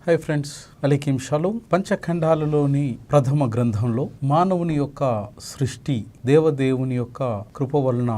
Hi friends, అలైకిం షాలోమ్. పంచఖండాలలోని ప్రథమ గ్రంథంలో మానవుని యొక్క సృష్టి దేవదేవుని యొక్క కృప వలన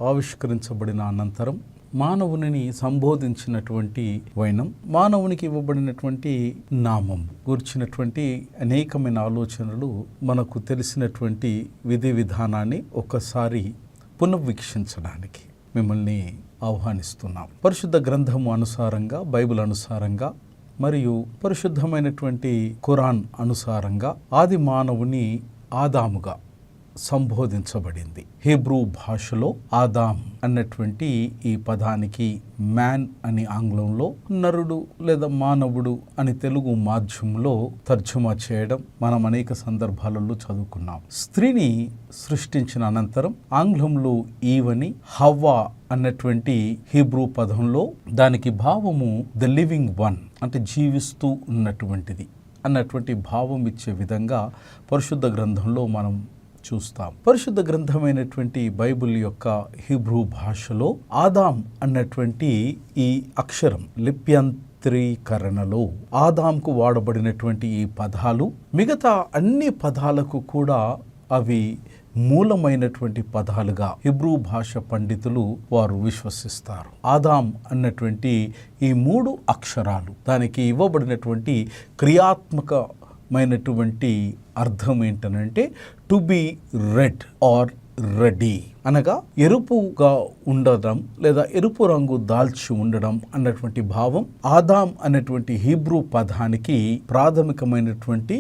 ఆవిష్కరించబడిన అనంతరం మానవుని సంబోధించినటువంటి వైనం, మానవునికి ఇవ్వబడినటువంటి నామం గురించినటువంటి అనేకమైన ఆలోచనలు మనకు తెలిసినటువంటి విధి విధానాన్ని ఒక్కసారి పునర్వీక్షించడానికి మిమ్మల్ని ఆహ్వానిస్తున్నాం. పరిశుద్ధ గ్రంథము అనుసారంగా, బైబిల్ అనుసారంగా మరియు పరిశుద్ధమైనటువంటి ఖురాన్ అనుసారంగా ఆది మానవుని ఆదాముగా సంబోధించబడింది. హీబ్రూ భాషలో ఆదాం అన్నటువంటి ఈ పదానికి మ్యాన్ అని ఆంగ్లంలో, నరుడు లేదా మానవుడు అని తెలుగు మాధ్యమంలో తర్జుమా చేయడం మనం అనేక సందర్భాలలో చదువుకున్నాం. స్త్రీని సృష్టించిన అనంతరం ఆంగ్లంలో ఈవని హవ్వా అన్నటువంటి హీబ్రూ పదంలో దానికి భావము ద లివింగ్ వన్, అంటే జీవిస్తూ ఉన్నటువంటిది అన్నటువంటి భావం ఇచ్చే విధంగా పరిశుద్ధ గ్రంథంలో మనం చూస్తాం. పరిశుద్ధ గ్రంథమైనటువంటి బైబిల్ యొక్క హీబ్రూ భాషలో ఆదాం అన్నటువంటి ఈ అక్షరం లిప్యంతరీకరణలో ఆదాంకు వాడబడినటువంటి ఈ పదాలు మిగతా అన్ని పదాలకు కూడా అవి మూలమైనటువంటి పదాలుగా హీబ్రూ భాష పండితులు వారు విశ్వసిస్తారు. ఆదాం అన్నటువంటి ఈ మూడు అక్షరాలు దానికి ఇవ్వబడినటువంటి క్రియాత్మకమైనటువంటి అర్థం ఏంటనంటే to be red or ready, అనగా ఎరుపుగా ఉండడం లేదా ఎరుపు రంగు దాల్చి ఉండడం అన్నటువంటి భావం ఆదాం అన్నటువంటి హీబ్రూ పదానికి ప్రాథమికమైనటువంటి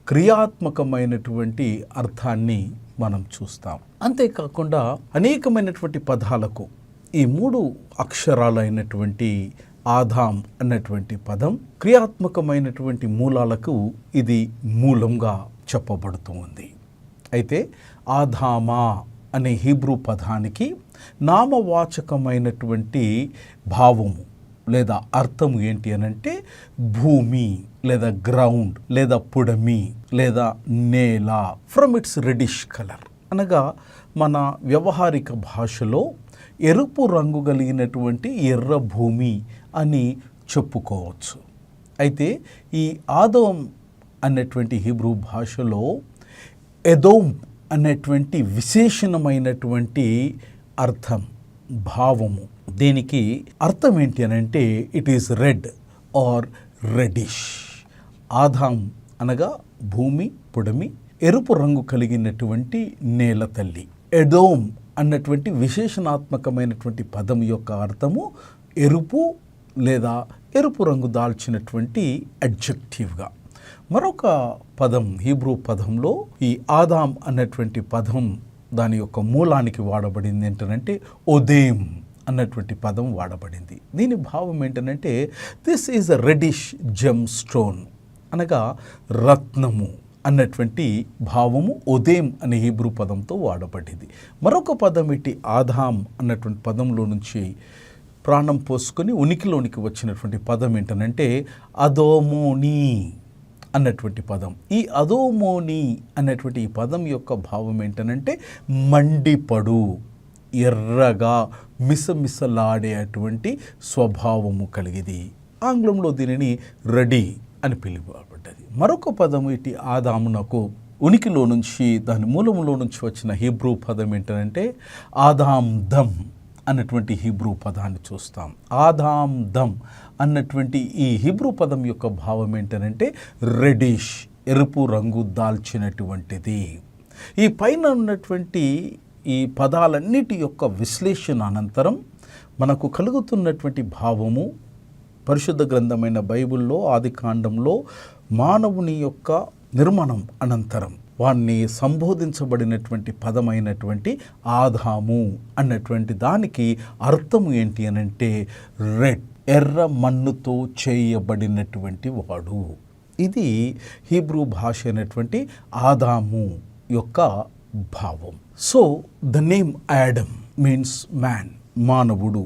క్రియాత్మకమైనటువంటి అర్థాన్ని మనం చూస్తాం. అంతేకాకుండా అనేకమైనటువంటి పదాలకు ఈ మూడు అక్షరాలైనటువంటి ఆదాం అన్నటువంటి పదం క్రియాత్మకమైనటువంటి మూలాలకు ఇది మూలంగా చెప్పబడుతూ ఉంది. అయితే ఆదామా అనే హీబ్రూ పదానికి నామవాచకమైనటువంటి భావము లేదా అర్థము ఏంటి అనంటే భూమి లేదా గ్రౌండ్ లేదా పుడమి లేదా నేల, ఫ్రమ్ ఇట్స్ రెడిష్ కలర్, అనగా మన వ్యవహారిక భాషలో ఎరుపు రంగు కలిగినటువంటి ఎర్ర భూమి అని చెప్పుకోవచ్చు. అయితే ఈ ఆదోం అన్నటువంటి హీబ్రూ భాషలో ఎదోమ్ అనేటువంటి విశేషణమైనటువంటి అర్థం, భావము. దీనికి అర్థం ఏంటి అనంటే it is red or reddish. Adam అనగా భూమి, పుడమి, ఎరుపు రంగు కలిగినటువంటి నేల తల్లి. ఎదోమ్ అన్నటువంటి విశేషణాత్మకమైనటువంటి పదం యొక్క అర్థము ఎరుపు లేదా ఎరుపు రంగు దాల్చినటువంటి అడ్జెక్టివ్గా. మరొక పదం హీబ్రూ పదంలో ఈ ఆదాం అన్నటువంటి పదం దాని యొక్క మూలానికి వాడబడింది ఏంటంటే ఓదేమ్ అన్నటువంటి పదం వాడబడింది. దీని భావం ఏంటంటే this is a reddish gem stone, అనగా రత్నము అన్నటువంటి భావము ఓదేమ్ అనే హీబ్రూ పదంతో వాడబడింది. మరొక పదం ఇటు ఆదాం అన్నటువంటి పదంలో నుంచి ప్రాణం పోసుకొని ఉనికిలోనికి వచ్చినటువంటి పదం ఏంటనంటే అదోమోని అన్నటువంటి పదం. ఈ అదోమోని అన్నటువంటి ఈ పదం యొక్క భావం ఏంటనంటే మండిపడు, ఎర్రగా మిసమిసలాడేటువంటి స్వభావము కలిగిది. ఆంగ్లంలో దీనిని రెడీ అని పిలువబడ్డది. మరొక పదము ఇటు ఆదామునకు ఉనికిలో నుంచి దాని మూలములో నుంచి వచ్చిన హీబ్రూ పదం ఏంటంటే ఆదాం దమ్ అన్నటువంటి హీబ్రూ పదాన్ని చూస్తాం. ఆదాం దమ్ అన్నటువంటి ఈ హీబ్రూ పదం యొక్క భావం ఏంటంటే రెడిష్, ఎరుపు రంగు దాల్చినటువంటిది. ఈ పైన ఉన్నటువంటి ఈ పదాలన్నిటి యొక్క విశ్లేషణ అనంతరం మనకు కలుగుతున్నటువంటి భావము పరిశుద్ధ గ్రంథమైన బైబిల్లో ఆదికాండంలో మానవుని యొక్క నిర్మాణం అనంతరం వాణ్ణి సంబోధించబడినటువంటి పదమైనటువంటి ఆదాము అన్నటువంటి దానికి అర్థము ఏంటి అనంటే రెడ్, ఎర్ర మన్నుతో చేయబడినటువంటి వాడు. ఇది హీబ్రూ భాష అయినటువంటి ఆదాము యొక్క భావం. So the name Adam means man, మానవుడు,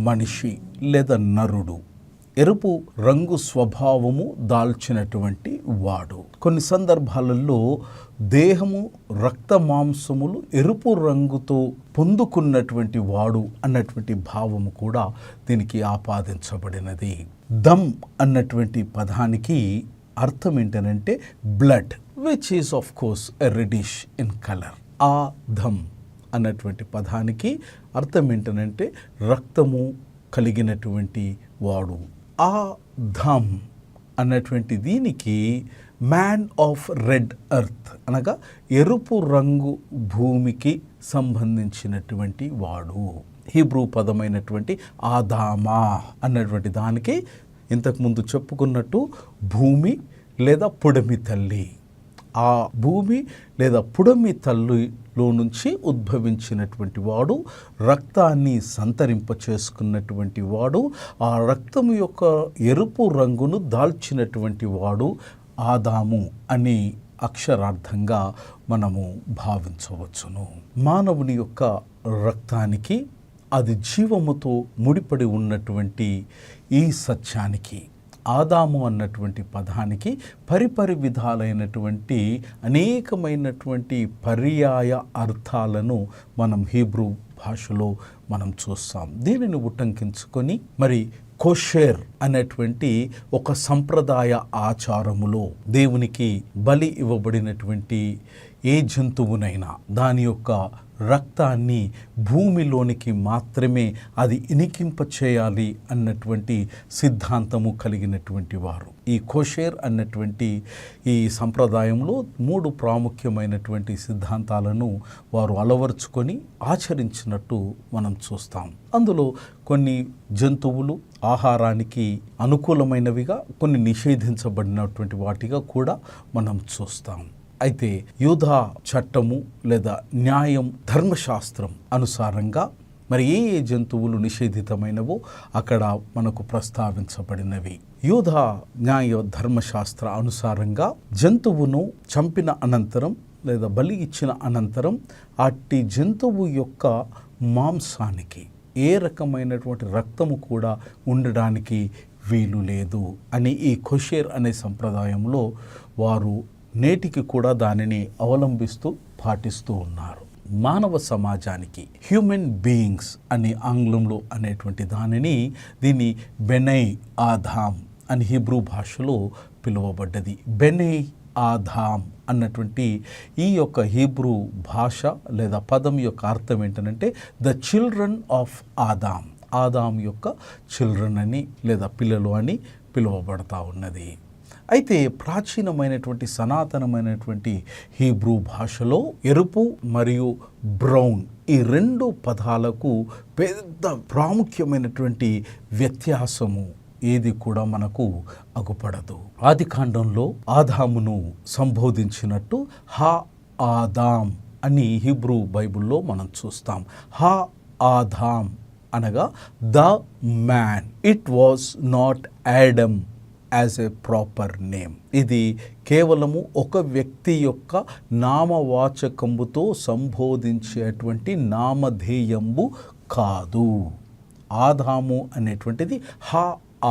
మనిషి లేదా నరుడు, ఎరుపు రంగు స్వభావము దాల్చినటువంటి వాడు. కొన్ని సందర్భాలలో దేహము, రక్త మాంసములు ఎరుపు రంగుతో పొందుకున్నటువంటి వాడు అన్నటువంటి భావము కూడా దీనికి ఆపాదించబడినది. దమ్ అన్నటువంటి పదానికి అర్థం ఏంటనంటే blood, which is of course a reddish in colour. ఆ ధమ్ అన్నటువంటి పదానికి అర్థం ఏంటనంటే రక్తము కలిగినటువంటి వాడు. ఆ ధమ్ అన్నటువంటి దీనికి మ్యాన్ ఆఫ్ రెడ్ ఎర్త్ అనగా ఎరుపు రంగు భూమికి సంబంధించినటువంటి వాడు. హీబ్రూ పదమైనటువంటి ఆదామా అన్నటువంటి దానికి ఇంతకుముందు చెప్పుకున్నట్టు భూమి లేదా పుడమి తల్లి. ఆ భూమి లేదా పుడమి తల్లిలో నుంచి ఉద్భవించినటువంటి వాడు, రక్తాన్ని సంతరింప చేసుకున్నటువంటి వాడు, ఆ రక్తము యొక్క ఎరుపు రంగును దాల్చినటువంటి వాడు ఆదాము అని అక్షరార్థంగా మనము భావించవచ్చును. మానవుని యొక్క రక్తానికి, అది జీవముతో ముడిపడి ఉన్నటువంటి ఈ సత్యానికి, ఆదాము అన్నటువంటి పదానికి పరిపరి విధాలైనటువంటి అనేకమైనటువంటి పర్యాయ అర్థాలను మనం హీబ్రూ భాషలో మనం చూస్తాం. దీనిని ఉటంకించుకొని మరి కోషేర్ అనేటువంటి ఒక సంప్రదాయ ఆచారములో దేవునికి బలి ఇవ్వబడినటువంటి ఏ జంతువునైనా దాని యొక్క రక్తాన్ని భూమిలోనికి మాత్రమే అది ఇనికింప చేయాలి అన్నటువంటి సిద్ధాంతము కలిగినటువంటి వారు. ఈ కోషేర్ అన్నటువంటి ఈ సంప్రదాయంలో 3 ప్రాముఖ్యమైనటువంటి సిద్ధాంతాలను వారు అలవర్చుకొని ఆచరించినట్టు మనం చూస్తాం. అందులో కొన్ని జంతువులు ఆహారానికి అనుకూలమైనవిగా, కొన్ని నిషేధించబడినటువంటి వాటిగా కూడా మనం చూస్తాం. అయితే యూదా చట్టము లేదా న్యాయం, ధర్మశాస్త్రం అనుసారంగా మరి ఏ జంతువులు నిషేధితమైనవో అక్కడ మనకు ప్రస్తావించబడినవి. యూదా న్యాయ ధర్మశాస్త్ర అనుసారంగా జంతువును చంపిన అనంతరం లేదా బలి ఇచ్చిన అనంతరం అట్టి జంతువు యొక్క మాంసానికి ఏ రకమైనటువంటి రక్తము కూడా ఉండడానికి వీలు లేదు అని ఈ కోషేర్ అనే సంప్రదాయంలో వారు నేటికి కూడా దానిని అవలంబిస్తూ పాటిస్తూ ఉన్నారు. మానవ సమాజానికి హ్యూమన్ బీయింగ్స్ అని ఆంగ్లంలో అనేటువంటి దీన్ని బెనై ఆదామ్ అని హీబ్రూ భాషలో పిలువబడ్డది. బెనై ఆదామ్ అన్నటువంటి ఈ యొక్క హీబ్రూ భాష లేదా పదం యొక్క అర్థం ఏంటంటే ద చిల్డ్రన్ ఆఫ్ ఆదామ్, ఆదాం యొక్క చిల్డ్రన్ అని లేదా పిల్లలు అని పిలువబడతా ఉన్నది. అయితే ప్రాచీనమైనటువంటి సనాతనమైనటువంటి హీబ్రూ భాషలో ఎరుపు మరియు బ్రౌన్ ఈ 2 పదాలకు పెద్ద ప్రాముఖ్యమైనటువంటి వ్యత్యాసము ఏది కూడా మనకు అగుపడదు. ఆదికాండంలో ఆదామును సంబోధించినట్టు హా ఆదాం అని హీబ్రూ బైబిల్లో మనం చూస్తాం. హా ఆదాం అనగా the man, it was not Adam as a proper name. ఇది కేవలము ఒక వ్యక్తి యొక్క నామవాచకంబుతో సంబోధించేటువంటి నామధేయంబు కాదు. ఆదాము అనేటువంటిది హా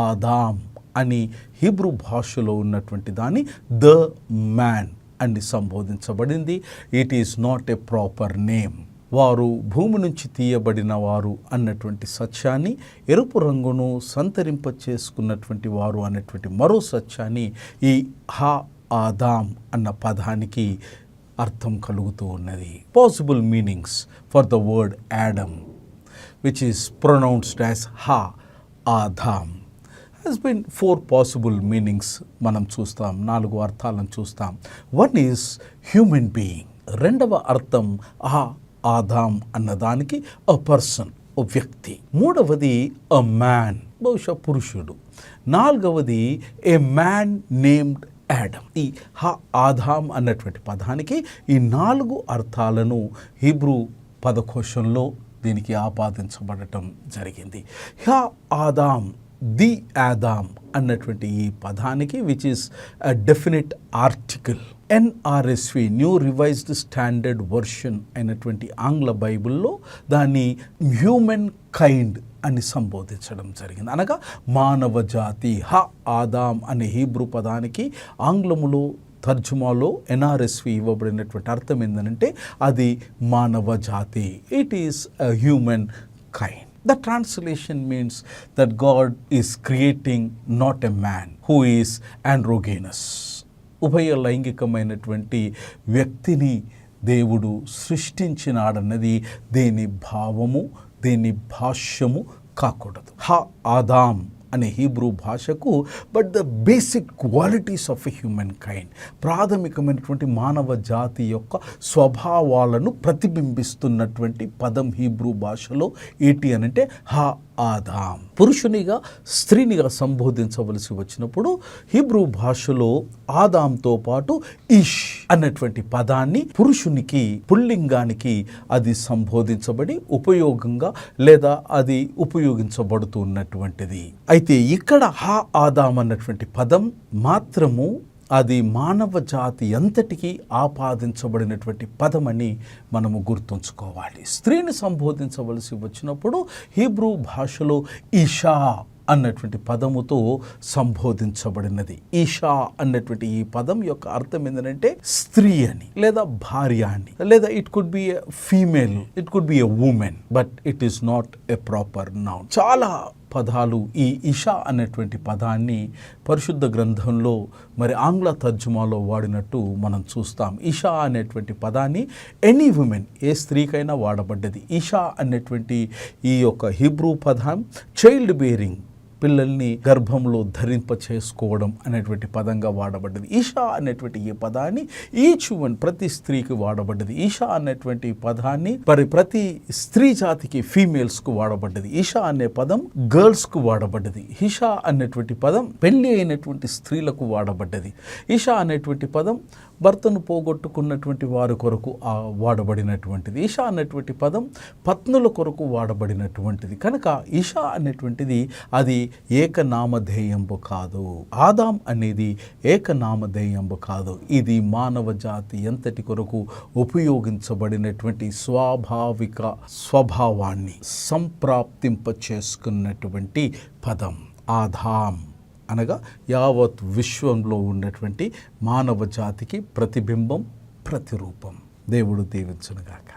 ఆదాం అని హీబ్రూ భాషలో ఉన్నటువంటి దాన్ని ద మ్యాన్ అని సంబోధించబడింది. It is not a proper name. వారు భూమి నుంచి తీయబడిన వారు అన్నటువంటి సత్యాన్ని, ఎరుపు రంగును సంతరింప చేసుకున్నటువంటి వారు అన్నటువంటి మరో సత్యాన్ని ఈ హా ఆదాం అన్న పదానికి అర్థం కలుగుతూ ఉన్నది. Possible meanings for the word Adam which is pronounced as హా Adam has been 4 possible meanings మనం చూస్తాం, 4 అర్థాలను చూస్తాం. One is human being. రెండవ అర్థం ఆదాం అన్నదానికి అ పర్సన్, ఓ వ్యక్తి. మూడవది అ మ్యాన్, బహుశా పురుషుడు. నాలుగవది ఏ మ్యాన్ నేమ్డ్ యాడమ్. ఈ ఆదాం అన్నటువంటి పదానికి ఈ 4 అర్థాలను హీబ్రూ పదకోశంలో దీనికి ఆపాదించబడటం జరిగింది. ఆదాం, ది ఆదాం అన్నటువంటి ఈ పదానికి which is a definite article. NRSV new revised standard version అయినటువంటి ఆంగ్ల బైబిల్లో దాన్ని హ్యూమన్ కైండ్ అని సంబోధించడం జరిగింది. అనగా మానవ జాతి. ఆదాం అనే హీబ్రూ పదానికి ఆంగ్లములో తర్జుమాలో NRSV ఇవ్వబడినటువంటి అర్థం ఏంటంటే అది మానవ జాతి. It is a human kind. The translation means that God is creating not a man who is androgynous. ఉభయ లైంగికమైనటువంటి వ్యక్తిని దేవుడు సృష్టించినాడన్నది దేని భావము, దేని భాష్యము కాకూడదు. ఆదాం అనే హీబ్రూ భాషకు but the basic qualities of a human kind, ప్రాథమికమైనటువంటి మానవ జాతి యొక్క స్వభావాలను ప్రతిబింబిస్తున్నటువంటి పదం హీబ్రూ భాషలో ఏంటి అనంటే ఆదాం. పురుషునిగా స్త్రీనిగా సంబోధించవలసి వచ్చినప్పుడు హీబ్రూ భాషలో ఆదాంతో పాటు ఇష్ అన్నటువంటి పదాన్ని పురుషునికి పుల్లింగానికి అది సంబోధించబడి ఉపయోగంగా లేదా అది ఉపయోగించబడుతున్నటువంటిది. అయితే ఇక్కడ ఆదాం అన్నటువంటి పదం మాత్రము అది మానవ జాతి అంతటికీ ఆపాదించబడినటువంటి పదమని మనము గుర్తుంచుకోవాలి. స్త్రీని సంబోధించవలసి వచ్చినప్పుడు హీబ్రూ భాషలో ఈషా అన్నటువంటి పదముతో సంబోధించబడినది. ఈషా అన్నటువంటి ఈ పదం యొక్క అర్థం ఏంటంటే స్త్రీ అని, లేదా భార్య అని, లేదా it could be a female, it could be a women, but it is not a proper noun. చాలా పదాలు ఈ ఇషా అనేటువంటి పదాన్ని పరిశుద్ధ గ్రంథంలో మరి ఆంగ్ల తర్జుమాలో వాడినట్టు మనం చూస్తాం. ఇషా అనేటువంటి పదాన్ని ఎనీ ఉమెన్, ఏ స్త్రీకైనా వాడబడ్డది. ఇషా అనేటువంటి ఈ యొక్క హీబ్రూ పదం చైల్డ్ బేరింగ్, పిల్లల్ని గర్భంలో ధరింప చేసుకోవడం అనేటువంటి పదంగా వాడబడ్డది. ఈషా అనేటువంటి ఈ పదాన్ని ఈచ్ వన్, ప్రతి స్త్రీకి వాడబడ్డది. ఈషా అనేటువంటి పదాన్ని ప్రతి స్త్రీ జాతికి, ఫీమేల్స్కు వాడబడ్డది. ఈషా అనే పదం గర్ల్స్కు వాడబడ్డది. ఈషా అనేటువంటి పదం పెళ్లి అయినటువంటి స్త్రీలకు వాడబడ్డది. ఈషా అనేటువంటి పదం భర్తను పోగొట్టుకున్నటువంటి వారి కొరకు వాడబడినటువంటిది. ఈషా అనేటువంటి పదం పత్నుల కొరకు వాడబడినటువంటిది. కనుక ఈషా అనేటువంటిది అది ఏకనామధేయంబు కాదు. ఆదాం అనేది ఏకనామధేయంబు కాదు. ఇది మానవ జాతి ఎంతటి కొరకు ఉపయోగించబడినటువంటి స్వాభావిక స్వభావాన్ని సంప్రాప్తింప చేసుకున్నటువంటి పదం. ఆదాం అనగా యావత్ విశ్వంలో ఉన్నటువంటి మానవ జాతికి ప్రతిబింబం, ప్రతిరూపం. దేవుడు దీవించునుగాక.